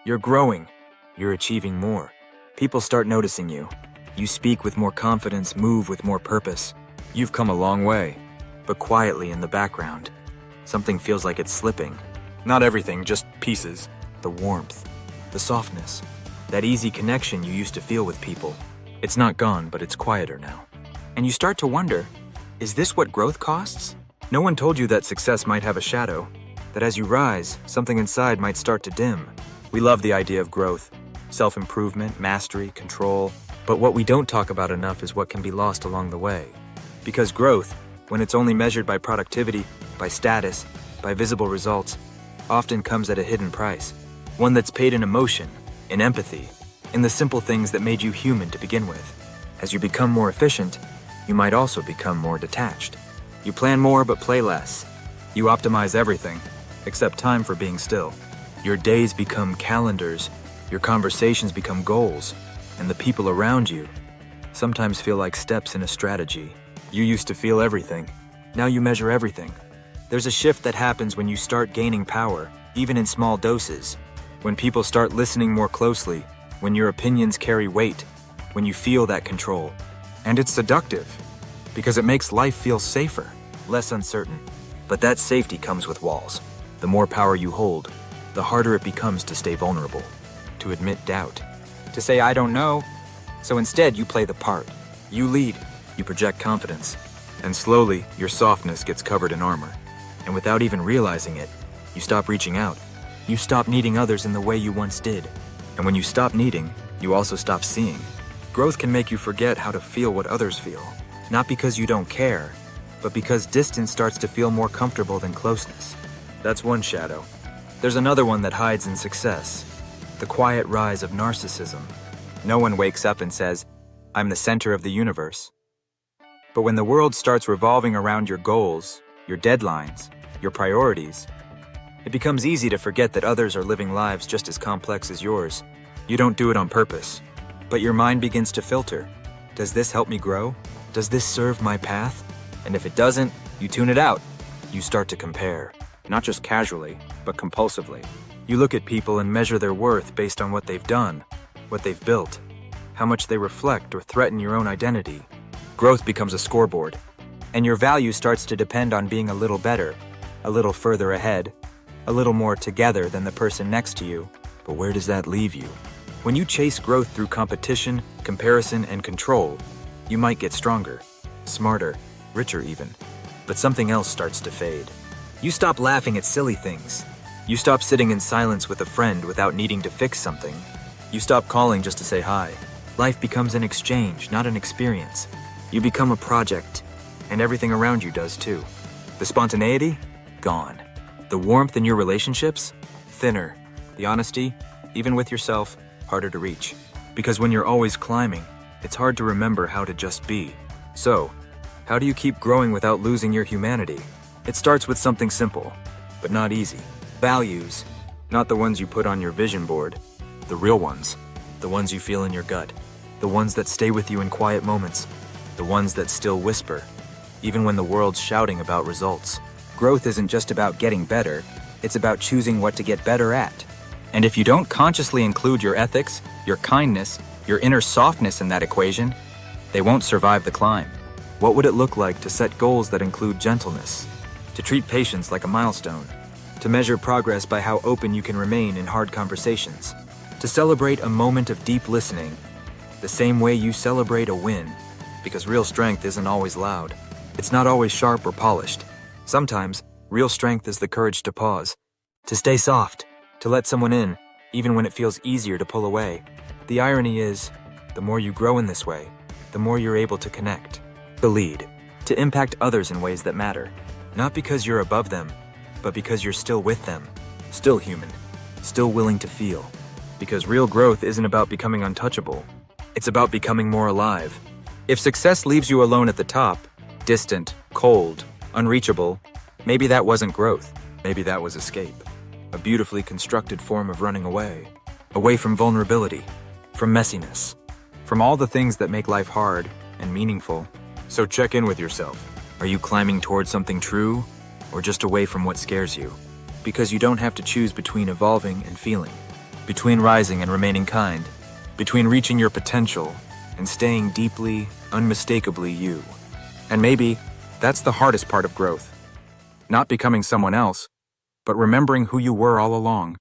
You're growing. You're achieving more. People start noticing you. You speak with more confidence, move with more purpose. You've come a long way. But quietly in the background, something feels like it's slipping. Not everything, just pieces. The warmth, the softness, that easy connection you used to feel with people. It's not gone, but it's quieter now. And you start to wonder, is this what growth costs? No one told you that success might have a shadow, that as you rise, something inside might start to dim. We love the idea of growth, self-improvement, mastery, control, but what we don't talk about enough is what can be lost along the way. Because growth, when it's only measured by productivity, by status, by visible results, often comes at a hidden price. One that's paid in emotion, in empathy, in the simple things that made you human to begin with. As you become more efficient, you might also become more detached. You plan more but play less. You optimize everything, except time for being still. Your days become calendars, your conversations become goals, and the people around you sometimes feel like steps in a strategy. You used to feel everything. Now you measure everything. There's a shift that happens when you start gaining power, even in small doses. When people start listening more closely, when your opinions carry weight, when you feel that control. And it's seductive, because it makes life feel safer, less uncertain. But that safety comes with walls. The more power you hold, the harder it becomes to stay vulnerable, to admit doubt, to say, I don't know. So instead, you play the part. You lead, you project confidence, and slowly, your softness gets covered in armor. And without even realizing it, you stop reaching out. You stop needing others in the way you once did. And when you stop needing, you also stop seeing. Growth can make you forget how to feel what others feel. Not because you don't care, but because distance starts to feel more comfortable than closeness. That's one shadow. There's another one that hides in success. The quiet rise of narcissism. No one wakes up and says, I'm the center of the universe. But when the world starts revolving around your goals, your deadlines, your priorities, it becomes easy to forget that others are living lives just as complex as yours. You don't do it on purpose, but your mind begins to filter. Does this help me grow? Does this serve my path? And if it doesn't, you tune it out. You start to compare, not just casually, but compulsively. You look at people and measure their worth based on what they've done, what they've built, how much they reflect or threaten your own identity. Growth becomes a scoreboard, and your value starts to depend on being a little better, a little further ahead, a little more together than the person next to you. But where does that leave you? When you chase growth through competition, comparison, and control, you might get stronger, smarter, richer even. But something else starts to fade. You stop laughing at silly things. You stop sitting in silence with a friend without needing to fix something. You stop calling just to say hi. Life becomes an exchange, not an experience. You become a project, and everything around you does too. The spontaneity? Gone. The warmth in your relationships? Thinner. The honesty, even with yourself, harder to reach. Because when you're always climbing, it's hard to remember how to just be. So, how do you keep growing without losing your humanity? It starts with something simple, but not easy. Values, not the ones you put on your vision board. The real ones. The ones you feel in your gut. The ones that stay with you in quiet moments. The ones that still whisper, even when the world's shouting about results. Growth isn't just about getting better, it's about choosing what to get better at. And if you don't consciously include your ethics, your kindness, your inner softness in that equation, they won't survive the climb. What would it look like to set goals that include gentleness? To treat patience like a milestone? To measure progress by how open you can remain in hard conversations? To celebrate a moment of deep listening, the same way you celebrate a win? Because real strength isn't always loud. It's not always sharp or polished. Sometimes, real strength is the courage to pause, to stay soft, to let someone in, even when it feels easier to pull away. The irony is, the more you grow in this way, the more you're able to connect, to lead, to impact others in ways that matter. Not because you're above them, but because you're still with them, still human, still willing to feel. Because real growth isn't about becoming untouchable. It's about becoming more alive. If success leaves you alone at the top, distant, cold, unreachable, maybe that wasn't growth. Maybe that was escape. A beautifully constructed form of running away. Away from vulnerability, from messiness, from all the things that make life hard and meaningful. So check in with yourself. Are you climbing towards something true, or just away from what scares you? Because you don't have to choose between evolving and feeling. between rising and remaining kind, between reaching your potential and staying deeply, unmistakably you. And maybe that's the hardest part of growth. Not becoming someone else, but remembering who you were all along.